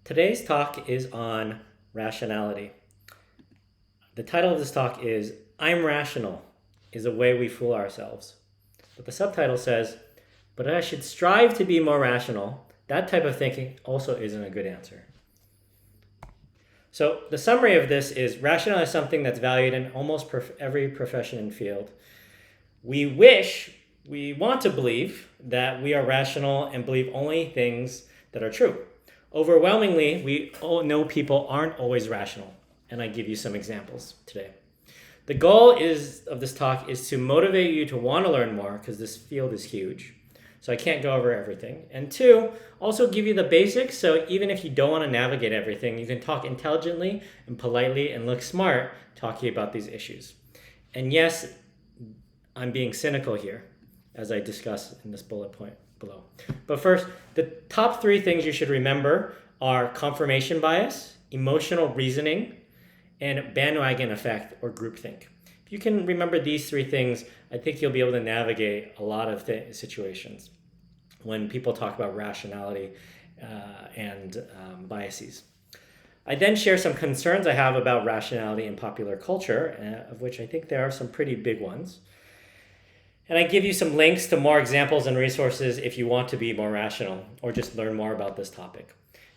Today's talk is on rationality. The title of this talk is I'm Rational is a Way We Fool Ourselves. But the subtitle says, but I should strive to be more rational. That type of thinking also isn't a good answer. So the summary of this is rational is something that's valued in almost every profession and field. We want to believe that we are rational and believe only things that are true. Overwhelmingly, we all know people aren't always rational, and I give you some examples today. The goal of this talk is to motivate you to want to learn more, because this field is huge, so I can't go over everything. And two, also give you the basics, so even if you don't want to navigate everything, you can talk intelligently and politely and look smart talking about these issues. And yes, I'm being cynical here, as I discuss in this bullet point below. But first, the top three things you should remember are confirmation bias, emotional reasoning, and bandwagon effect or groupthink. If you can remember these three things, I think you'll be able to navigate a lot of situations when people talk about rationality and biases. I then share some concerns I have about rationality in popular culture, of which I think there are some pretty big ones. And I give you some links to more examples and resources if you want to be more rational or just learn more about this topic.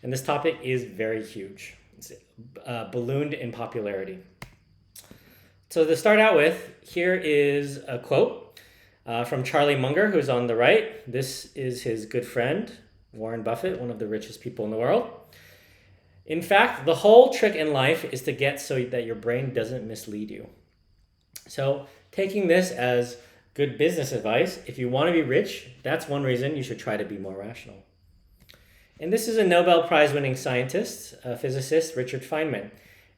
And this topic is very huge. It's ballooned in popularity. So to start out with, here is a quote from Charlie Munger, who's on the right. This is his good friend, Warren Buffett, one of the richest people in the world. In fact, the whole trick in life is to get so that your brain doesn't mislead you. So taking this as good business advice, if you want to be rich, that's one reason you should try to be more rational. And this is a Nobel Prize winning scientist, physicist, Richard Feynman.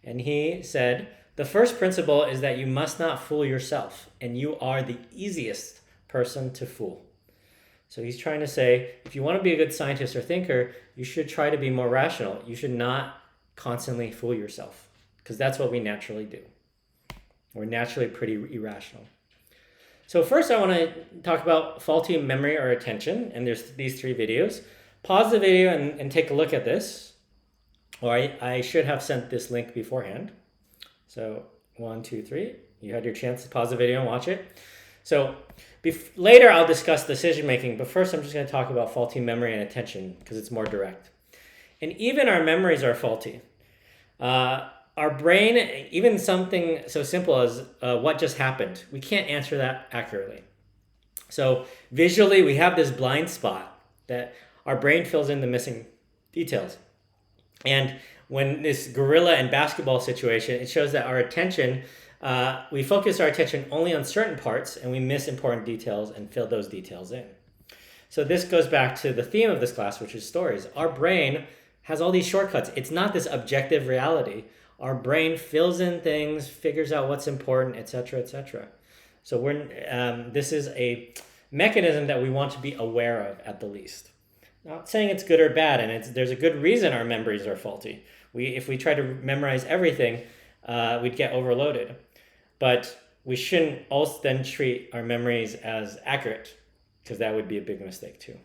And he said, the first principle is that you must not fool yourself, and you are the easiest person to fool. So he's trying to say, if you want to be a good scientist or thinker, you should try to be more rational. You should not constantly fool yourself, because that's what we naturally do. We're naturally pretty irrational. So first I want to talk about faulty memory or attention, and there's these three videos. Pause the video and take a look at this, or I should have sent this link beforehand. So 1, 2, 3, you had your chance to pause the video and watch it. So later I'll discuss decision making, but first I'm just going to talk about faulty memory and attention because it's more direct. And even our memories are faulty. Our brain, even something so simple as what just happened, we can't answer that accurately. So visually, we have this blind spot that our brain fills in the missing details. And when this gorilla and basketball situation, it shows that our attention, we focus our attention only on certain parts and we miss important details and fill those details in. So this goes back to the theme of this class, which is stories. Our brain has all these shortcuts. It's not this objective reality. Our brain fills in things, figures out what's important, etc., etc. So this is a mechanism that we want to be aware of at the least. Not saying it's good or bad, and there's a good reason our memories are faulty. If we try to memorize everything, we'd get overloaded. But we shouldn't also then treat our memories as accurate, because that would be a big mistake too.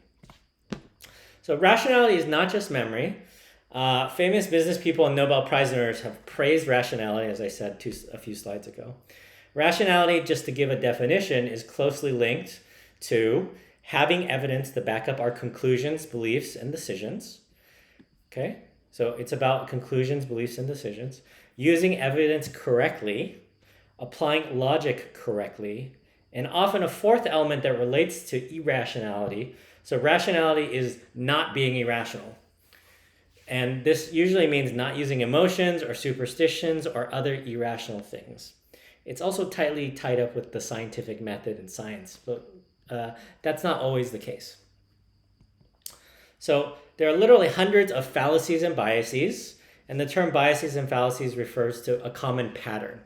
So rationality is not just memory. Famous business people and Nobel Prize winners have praised rationality, as I said a few slides ago. Rationality, just to give a definition, is closely linked to having evidence to back up our conclusions, beliefs, and decisions. Okay, so it's about conclusions, beliefs, and decisions. Using evidence correctly, applying logic correctly, and often a fourth element that relates to irrationality. So rationality is not being irrational. And this usually means not using emotions or superstitions or other irrational things. It's also tightly tied up with the scientific method and science, but that's not always the case. So there are literally hundreds of fallacies and biases, and the term biases and fallacies refers to a common pattern.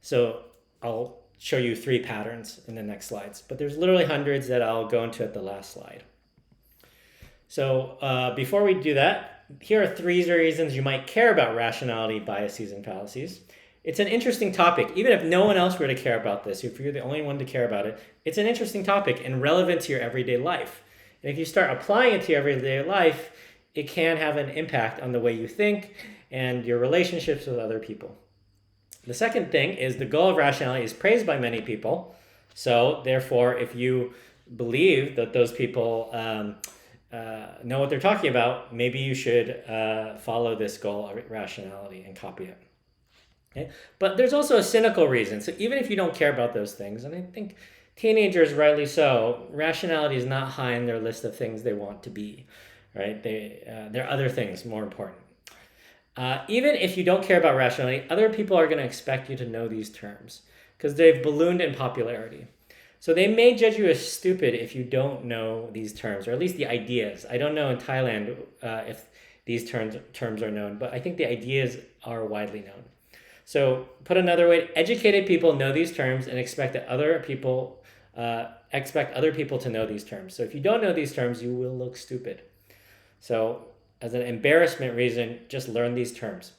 So I'll show you 3 patterns in the next slides, but there's literally hundreds that I'll go into at the last slide. So before we do that, here are 3 reasons you might care about rationality, biases, and fallacies. It's an interesting topic. Even if no one else were to care about this, if you're the only one to care about it, it's an interesting topic and relevant to your everyday life. And if you start applying it to your everyday life, it can have an impact on the way you think and your relationships with other people. The second thing is the goal of rationality is praised by many people. So therefore, if you believe that those people know what they're talking about, maybe you should follow this goal of rationality and copy it. Okay? But there's also a cynical reason. So even if you don't care about those things, and I think teenagers, rightly so, rationality is not high on their list of things they want to be, right? There are other things more important. Even if you don't care about rationality, other people are going to expect you to know these terms because they've ballooned in popularity. So they may judge you as stupid if you don't know these terms, or at least the ideas. I don't know in Thailand if these terms are known, but I think the ideas are widely known. So put another way, educated people know these terms and expect other people to know these terms. So if you don't know these terms, you will look stupid. So as an embarrassment reason, just learn these terms.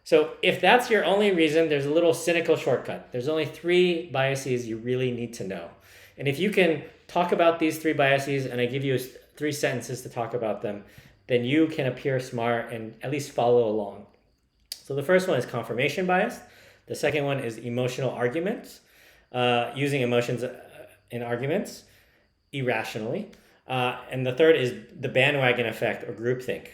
So if that's your only reason, there's a little cynical shortcut. There's only 3 biases you really need to know. And if you can talk about these 3 biases, and I give you 3 sentences to talk about them, then you can appear smart and at least follow along. So the first one is confirmation bias. The second one is emotional arguments, using emotions in arguments irrationally. And the third is the bandwagon effect or groupthink.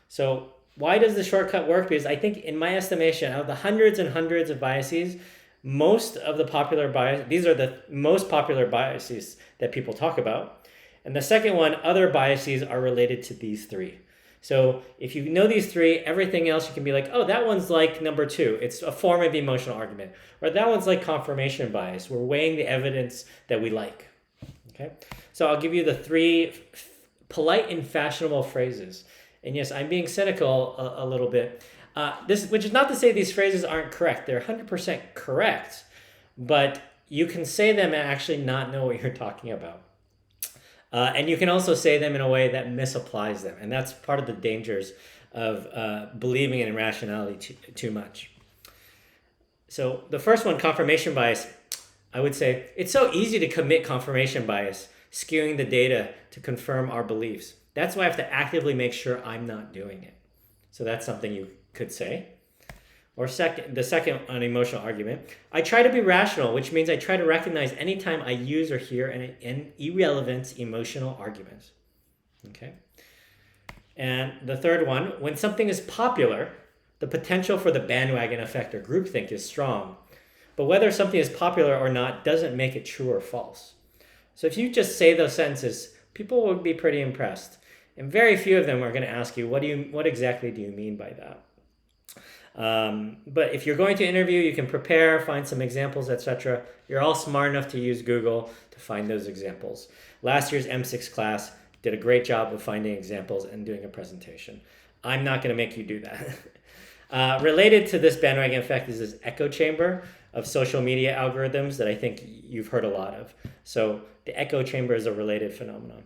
So why does the shortcut work? Because I think in my estimation, out of the hundreds and hundreds of biases, most of the popular biases, these are the most popular biases that people talk about. And the second one, other biases are related to these 3. So if you know these 3, everything else you can be like, oh, that one's like number 2. It's a form of emotional argument. Or that one's like confirmation bias. We're weighing the evidence that we like. Okay. So I'll give you the 3 polite and fashionable phrases. And yes, I'm being cynical a little bit. Which is not to say these phrases aren't correct. They're 100% correct. But you can say them and actually not know what you're talking about. And you can also say them in a way that misapplies them. And that's part of the dangers of believing in rationality too much. So the first one, confirmation bias, I would say it's so easy to commit confirmation bias, skewing the data to confirm our beliefs. That's why I have to actively make sure I'm not doing it. So that's something you could say. Or the second, an emotional argument. I try to be rational, which means I try to recognize anytime I use or hear an irrelevant emotional argument. Okay. And the third one, when something is popular, the potential for the bandwagon effect or groupthink is strong. But whether something is popular or not doesn't make it true or false. So if you just say those sentences, people will be pretty impressed. And very few of them are going to ask you, what exactly do you mean by that? But if you're going to interview, you can prepare, find some examples, etc. You're all smart enough to use Google to find those examples. Last year's M6 class did a great job of finding examples and doing a presentation. I'm not going to make you do that. Related to this bandwagon effect is this echo chamber of social media algorithms that I think you've heard a lot of. So the echo chamber is a related phenomenon.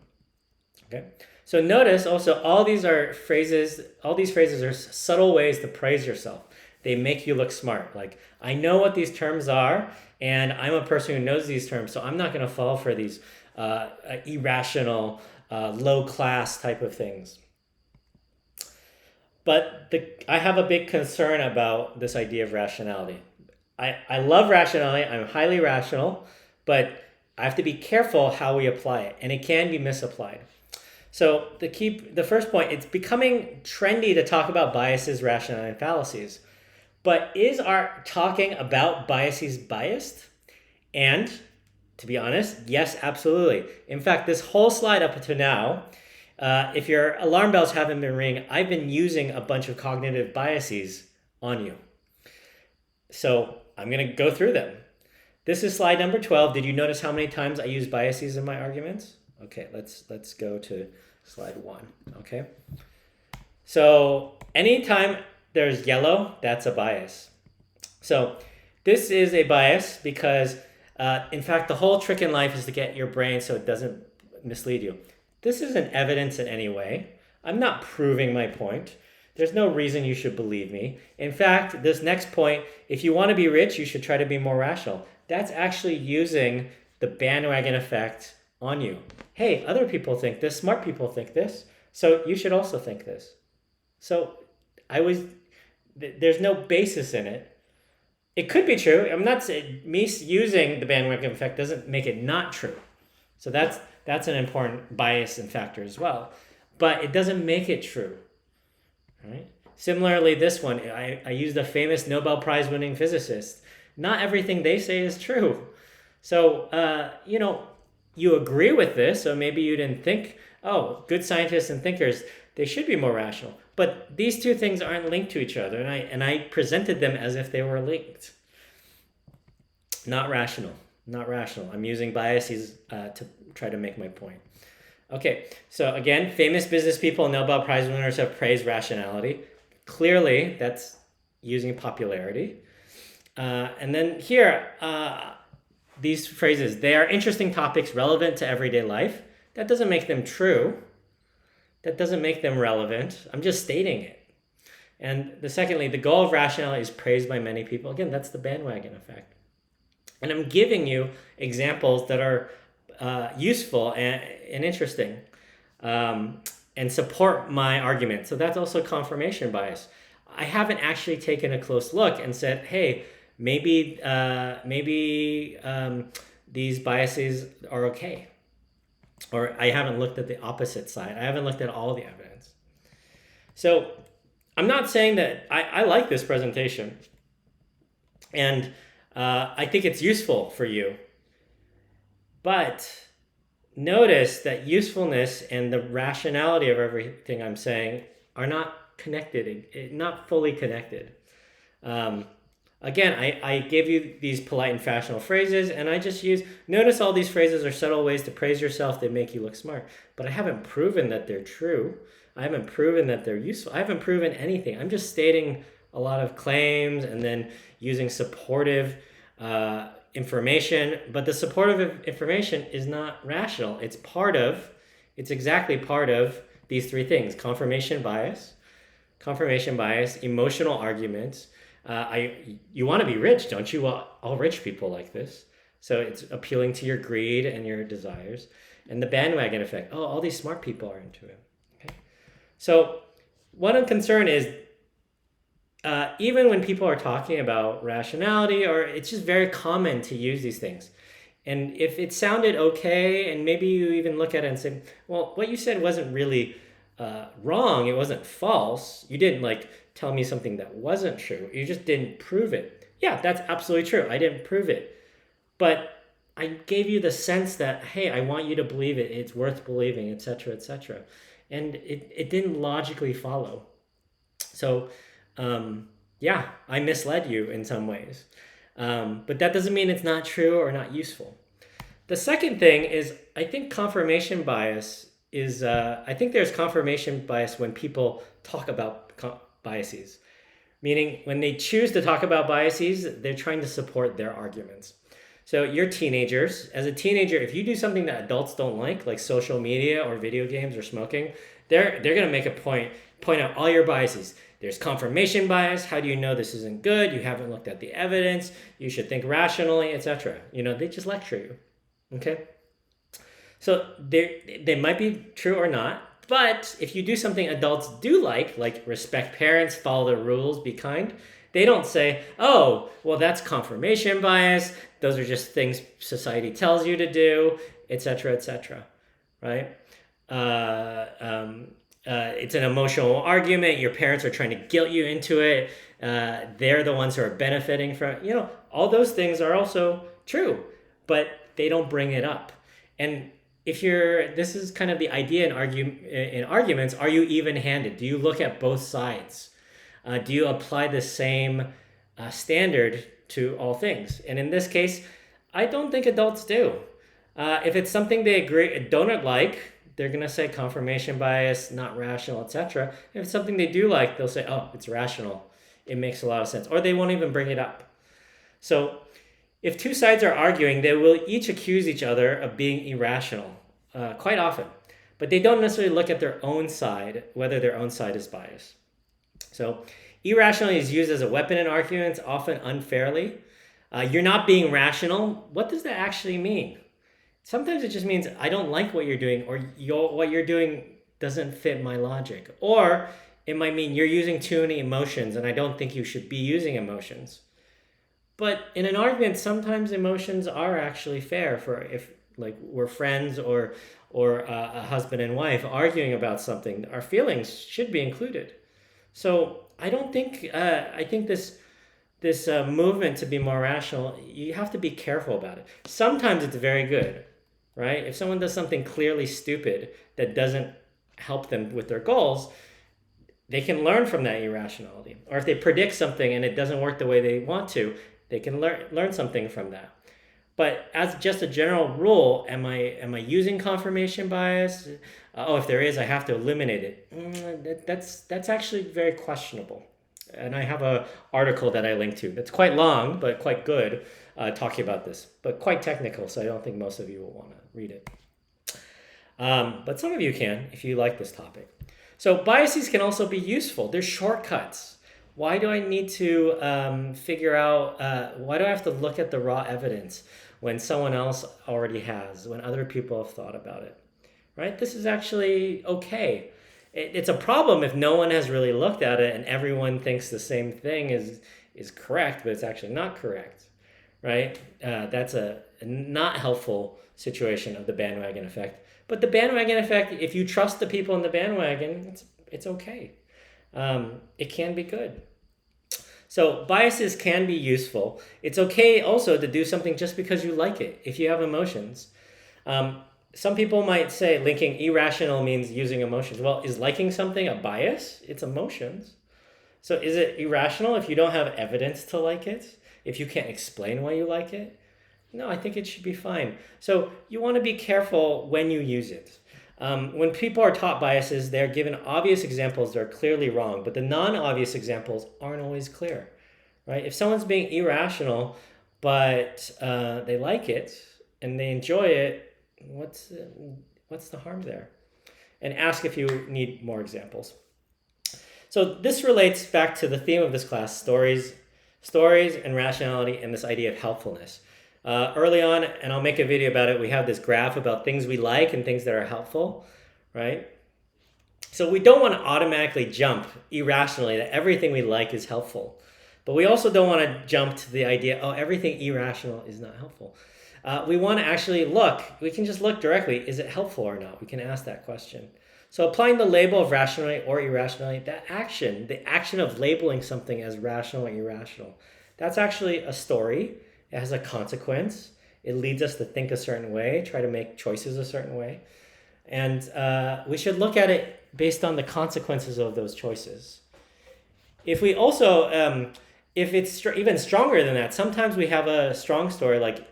Okay. So notice also all these phrases are subtle ways to praise yourself. They make you look smart. Like, I know what these terms are, and I'm a person who knows these terms, so I'm not going to fall for these irrational, low-class type of things. But I have a big concern about this idea of rationality. I love rationality. I'm highly rational, but I have to be careful how we apply it, and it can be misapplied. So the first point, it's becoming trendy to talk about biases, rationality, and fallacies. But is our talking about biases biased? And to be honest, yes, absolutely. In fact, this whole slide up to now, if your alarm bells haven't been ringing, I've been using a bunch of cognitive biases on you. So I'm going to go through them. This is slide number 12. Did you notice how many times I use biases in my arguments? Okay, let's go to slide 1. Okay. So anytime there's yellow, that's a bias. So this is a bias because, in fact, the whole trick in life is to get your brain so it doesn't mislead you. This isn't evidence in any way. I'm not proving my point. There's no reason you should believe me. In fact, this next point, if you want to be rich, you should try to be more rational. That's actually using the bandwagon effect on you. Hey, other people think this, smart people think this. So you should also think this. So there's no basis in it. It could be true. I'm not saying me using the bandwagon effect doesn't make it not true. So that's an important bias and factor as well. But it doesn't make it true. Right? Similarly, this one, I used a famous Nobel Prize winning physicist. Not everything they say is true. So, you agree with this, so maybe you didn't think, oh, good scientists and thinkers, they should be more rational. But these two things aren't linked to each other, and I presented them as if they were linked. Not rational. I'm using biases to try to make my point. Okay, so again, famous business people and Nobel Prize winners have praised rationality. Clearly, that's using popularity. And then here, these phrases, they are interesting topics relevant to everyday life. That doesn't make them true. That doesn't make them relevant. I'm just stating it. And secondly, the goal of rationality is praised by many people. Again, that's the bandwagon effect. And I'm giving you examples that are useful and interesting and support my argument. So that's also confirmation bias. I haven't actually taken a close look and said, hey, maybe these biases are okay. Or I haven't looked at the opposite side. I haven't looked at all the evidence. So I'm not saying that I like this presentation. And I think it's useful for you. But notice that usefulness and the rationality of everything I'm saying are not connected, not fully connected. Again, I gave you these polite and fashionable phrases, and I just notice all these phrases are subtle ways to praise yourself. They make you look smart. But I haven't proven that they're true. I haven't proven that they're useful. I haven't proven anything. I'm just stating a lot of claims and then using supportive information. But the supportive information is not rational. It's exactly part of these three things: confirmation bias, emotional arguments. You want to be rich, don't you? Well, all rich people like this. So it's appealing to your greed and your desires. And the bandwagon effect. Oh, all these smart people are into it. Okay. So what I'm concerned is, even when people are talking about rationality, or it's just very common to use these things. And if it sounded okay, and maybe you even look at it and say, well, what you said wasn't really wrong. It wasn't false. You didn't tell me something that wasn't true. You just didn't prove it. Yeah, that's absolutely true. I didn't prove it. But I gave you the sense that, hey, I want you to believe it. It's worth believing, etc., etc. And it didn't logically follow. So, I misled you in some ways. But that doesn't mean it's not true or not useful. The second thing is, I think confirmation bias is, I think there's confirmation bias when people talk about biases. Meaning, when they choose to talk about biases, they're trying to support their arguments. So you're teenagers. As a teenager, if you do something that adults don't like social media or video games or smoking, they're going to make a point out all your biases. There's confirmation bias. How do you know this isn't good? You haven't looked at the evidence. You should think rationally, etc. They just lecture you. Okay? So they might be true or not. But if you do something adults do like respect parents, follow the rules, be kind, they don't say, oh, well, that's confirmation bias. Those are just things society tells you to do, etc., etc. Right? It's an emotional argument. Your parents are trying to guilt you into it. They're the ones who are benefiting from it. All those things are also true, but they don't bring it up. And this is kind of the idea in arguments, are you even-handed? Do you look at both sides? Do you apply the same standard to all things? And in this case, I don't think adults do. If it's something they don't like, they're going to say confirmation bias, not rational, etc. If it's something they do like, they'll say, oh, it's rational. It makes a lot of sense. Or they won't even bring it up. So if two sides are arguing, they will each accuse each other of being irrational, quite often. But they don't necessarily look at their own side, whether their own side is biased. So irrationality is used as a weapon in arguments, often unfairly. You're not being rational. What does that actually mean? Sometimes it just means I don't like what you're doing, or what you're doing doesn't fit my logic. Or it might mean you're using too many emotions and I don't think you should be using emotions. But in an argument, sometimes emotions are actually fair for if like we're friends or a husband and wife arguing about something, our feelings should be included. So I don't think I think this movement to be more rational, you have to be careful about it. Sometimes it's very good, right? If someone does something clearly stupid that doesn't help them with their goals, they can learn from that irrationality. Or if they predict something and it doesn't work the way they want to, they can learn something from that. But as just a general rule, am I using confirmation bias? If there is, I have to eliminate it. That's actually very questionable. And I have a article that I link to that's quite long, but quite good, talking about this, but quite technical, so I don't think most of you will want to read it. But some of you can, if you like this topic. So biases can also be useful. They're shortcuts. Why do I need to figure out, why do I have to look at the raw evidence when someone else already has, when other people have thought about it, right? This is actually okay. It's a problem if no one has really looked at it and everyone thinks the same thing is correct, but it's actually not correct, right? That's a not helpful situation of the bandwagon effect. But the bandwagon effect, if you trust the people in the bandwagon, it's okay. It can be good. So biases can be useful. It's okay also to do something just because you like it, if you have emotions. Some people might say linking irrational means using emotions. Well, is liking something a bias? It's emotions. So is it irrational if you don't have evidence to like it? If you can't explain why you like it? No, I think it should be fine. So you want to be careful when you use it. When people are taught biases, they're given obvious examples that are clearly wrong, but the non-obvious examples aren't always clear, right? If someone's being irrational, but they like it and they enjoy it, what's the harm there? And ask if you need more examples. So this relates back to the theme of this class, stories and rationality, and this idea of helpfulness. Early on, and I'll make a video about it, we have this graph about things we like and things that are helpful, right? So we don't want to automatically jump irrationally that everything we like is helpful. But we also don't want to jump to the idea, everything irrational is not helpful. We want to actually look. We can just look directly. Is it helpful or not? We can ask that question. So applying the label of rationality or irrationality, the action of labeling something as rational or irrational, that's actually a story. It has a consequence. It leads us to think a certain way, try to make choices a certain way. And we should look at it based on the consequences of those choices. If we also, if it's even stronger than that, sometimes we have a strong story like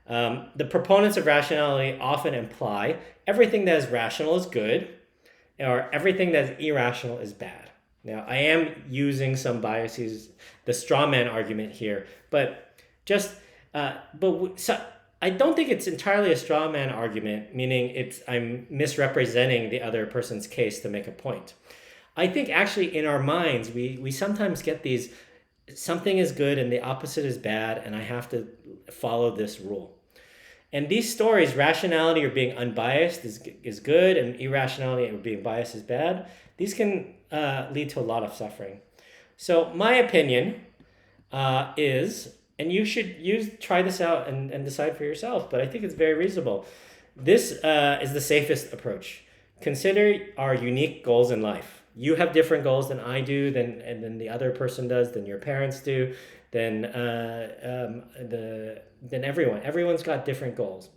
the proponents of rationality often imply everything that is rational is good, or everything that is irrational is bad. Now, I am using some biases, the straw man argument here, but I don't think it's entirely a straw man argument, meaning I'm misrepresenting the other person's case to make a point. I think actually in our minds, we sometimes get these, something is good and the opposite is bad, and I have to follow this rule. And these stories, rationality or being unbiased is good, and irrationality or being biased is bad. These can lead to a lot of suffering. So my opinion is, and you should try this out and decide for yourself, but I think it's very reasonable. This is the safest approach. Consider our unique goals in life. You have different goals than I do, than the other person does, than your parents do, than everyone. Everyone's got different goals.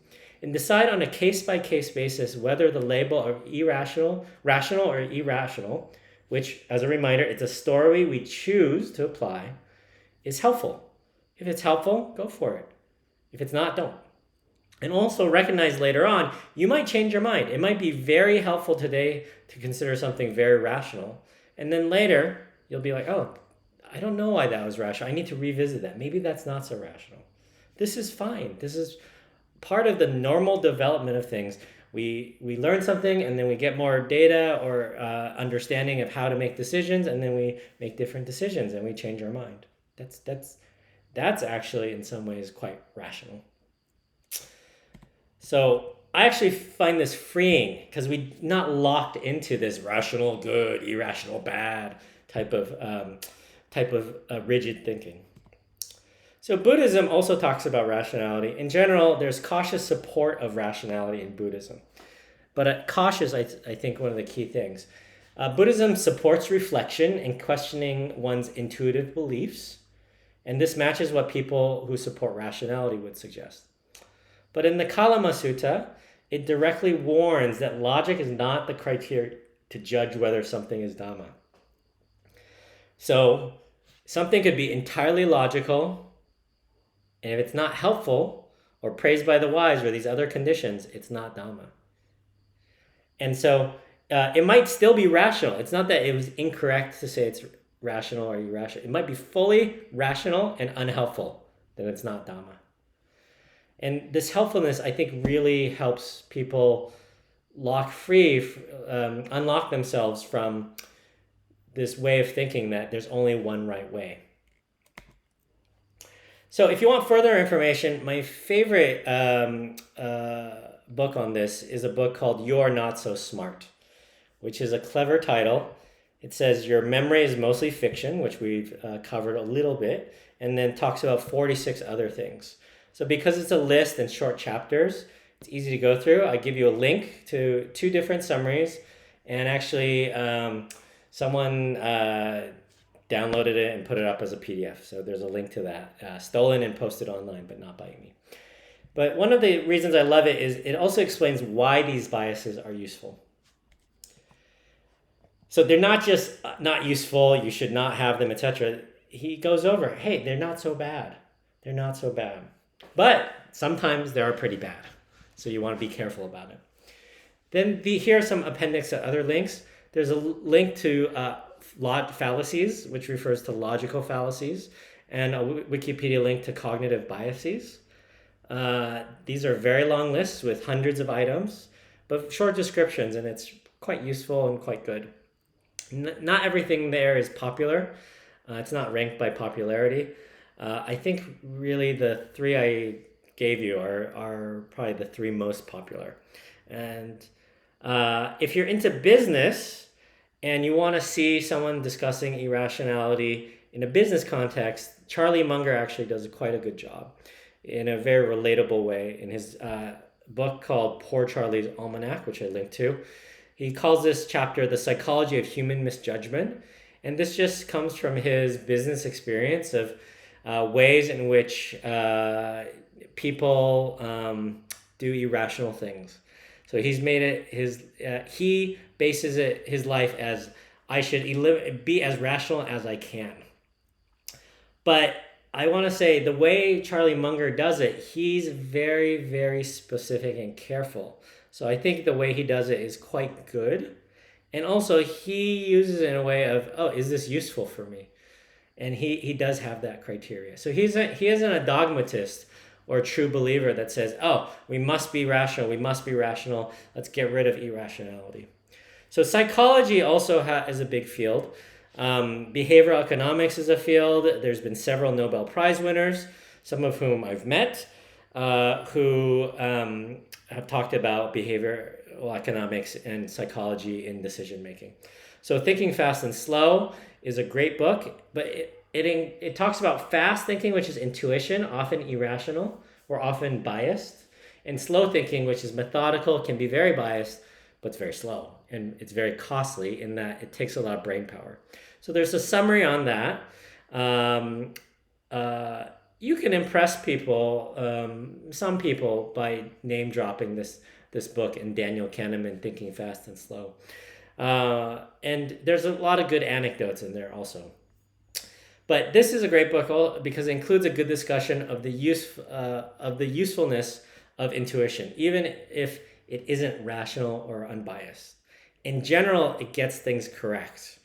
And decide on a case-by-case basis whether the label of rational or irrational, which, as a reminder, it's a story we choose to apply, is helpful. If it's helpful, go for it. If it's not, don't. And also recognize later on, you might change your mind. It might be very helpful today to consider something very rational. And then later, you'll be like, I don't know why that was rational. I need to revisit that. Maybe that's not so rational. This is fine. This is part of the normal development of things. We learn something, and then we get more data or understanding of how to make decisions, and then we make different decisions, and we change our mind. That's actually in some ways quite rational. So I actually find this freeing because we're not locked into this rational good, irrational bad type of rigid thinking. So Buddhism also talks about rationality. In general, there's cautious support of rationality in Buddhism. But cautious, I think, one of the key things. Buddhism supports reflection and questioning one's intuitive beliefs. And this matches what people who support rationality would suggest. But in the Kalama Sutta, it directly warns that logic is not the criteria to judge whether something is Dhamma. So something could be entirely logical, and if it's not helpful or praised by the wise or these other conditions, it's not Dhamma. And so it might still be rational. It's not that it was incorrect to say it's rational or irrational. It might be fully rational and unhelpful. Then it's not Dhamma. And this helpfulness, I think, really helps people unlock themselves from this way of thinking that there's only one right way. So if you want further information, my favorite book on this is a book called You're Not So Smart, which is a clever title. It says your memory is mostly fiction, which we've covered a little bit, and then talks about 46 other things. So because it's a list and short chapters, it's easy to go through. I give you a link to 2 different summaries, and actually someone downloaded it and put it up as a PDF. So there's a link to that, stolen and posted online, but not by me. But one of the reasons I love it is it also explains why these biases are useful. So they're not just not useful, you should not have them, etc. He goes over, hey, they're not so bad. They're not so bad. But sometimes they are pretty bad. So you want to be careful about it. Then here are some appendix to other links. There's a link to fallacies, which refers to logical fallacies, and a Wikipedia link to cognitive biases. These are very long lists with hundreds of items, but short descriptions, and it's quite useful and quite good. Not everything there is popular. It's not ranked by popularity. I think really the 3 I gave you are probably the 3 most popular. And if you're into business and you want to see someone discussing irrationality in a business context, Charlie Munger actually does quite a good job in a very relatable way in his book called Poor Charlie's Almanac, which I linked to. He calls this chapter The Psychology of Human Misjudgment. And this just comes from his business experience of ways in which people do irrational things. So he's made it he bases his life as I should be as rational as I can. But I want to say the way Charlie Munger does it, he's very, very specific and careful. So I think the way he does it is quite good. And also he uses it in a way of, oh, is this useful for me? And he does have that criteria. So he isn't a dogmatist or a true believer that says, oh, we must be rational, let's get rid of irrationality. So psychology also is a big field. Behavioral economics is a field. There's been several Nobel Prize winners, some of whom I've met, who have talked about behavioral economics and psychology in decision making. So Thinking Fast and Slow is a great book, but it talks about fast thinking, which is intuition, often irrational or often biased, and slow thinking, which is methodical, can be very biased, but it's very slow, and it's very costly in that it takes a lot of brain power. So there's a summary on that. You can impress people, some people, by name dropping this book and Daniel Kahneman, Thinking Fast and Slow. And there's a lot of good anecdotes in there also. But this is a great book because it includes a good discussion of the usefulness of intuition, even if it isn't rational or unbiased. In general, it gets things correct.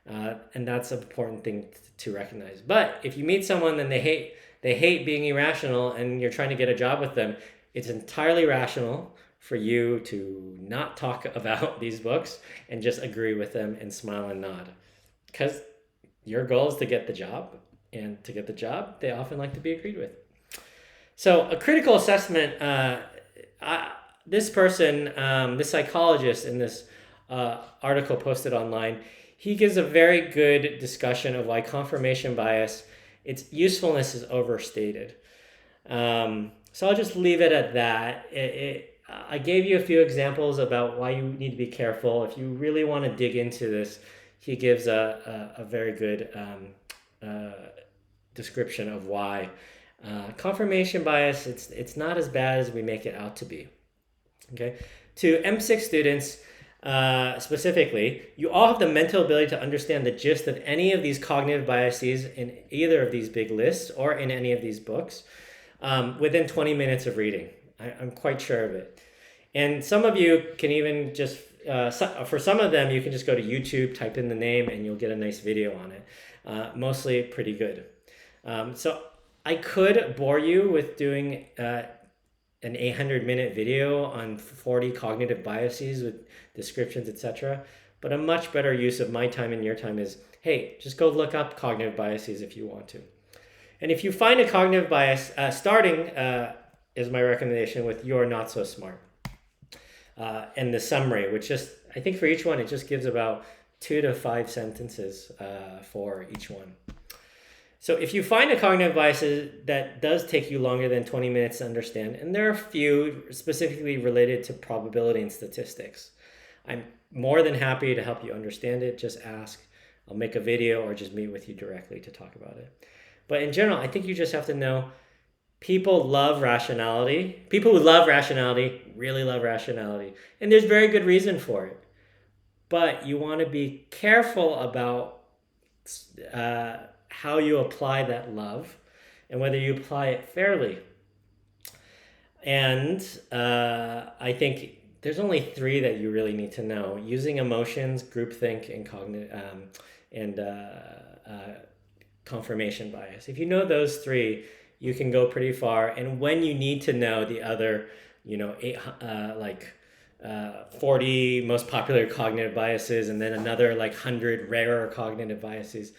And that's an important thing to recognize. But if you meet someone and they hate being irrational and you're trying to get a job with them, it's entirely rational for you to not talk about these books and just agree with them and smile and nod. Because your goal is to get the job. And to get the job, they often like to be agreed with. So a critical assessment, this person, this psychologist in this article posted online, he gives a very good discussion of why confirmation bias, its usefulness is overstated. So I'll just leave it at that. I gave you a few examples about why you need to be careful. If you really want to dig into this, he gives a very good description of why. Confirmation bias, it's not as bad as we make it out to be. Okay, to M6 students specifically, you all have the mental ability to understand the gist of any of these cognitive biases in either of these big lists or in any of these books within 20 minutes of reading. I'm quite sure of it. And some of you can even just, for some of them, you can just go to YouTube, type in the name, and you'll get a nice video on it. Mostly pretty good. So I could bore you with doing an 800-minute video on 40 cognitive biases with descriptions, etc. But a much better use of my time and your time is, hey, just go look up cognitive biases if you want to. And if you find a cognitive bias, starting is my recommendation with "You're Not So Smart." And the summary, which just, I think for each one, it just gives about 2 to 5 sentences for each one. So if you find a cognitive bias that does take you longer than 20 minutes to understand, and there are a few specifically related to probability and statistics, I'm more than happy to help you understand it. Just ask. I'll make a video or just meet with you directly to talk about it. But in general, I think you just have to know people love rationality. People who love rationality really love rationality. And there's very good reason for it. But you want to be careful about how you apply that love and whether you apply it fairly. And I think there's only 3 that you really need to know: using emotions, groupthink, and confirmation bias. If you know those 3, you can go pretty far. And when you need to know the other, 40 most popular cognitive biases and then another 100 rarer cognitive biases,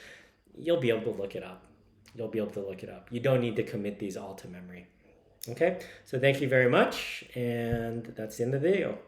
you'll be able to look it up. You don't need to commit these all to memory. Okay, so thank you very much, and that's the end of the video.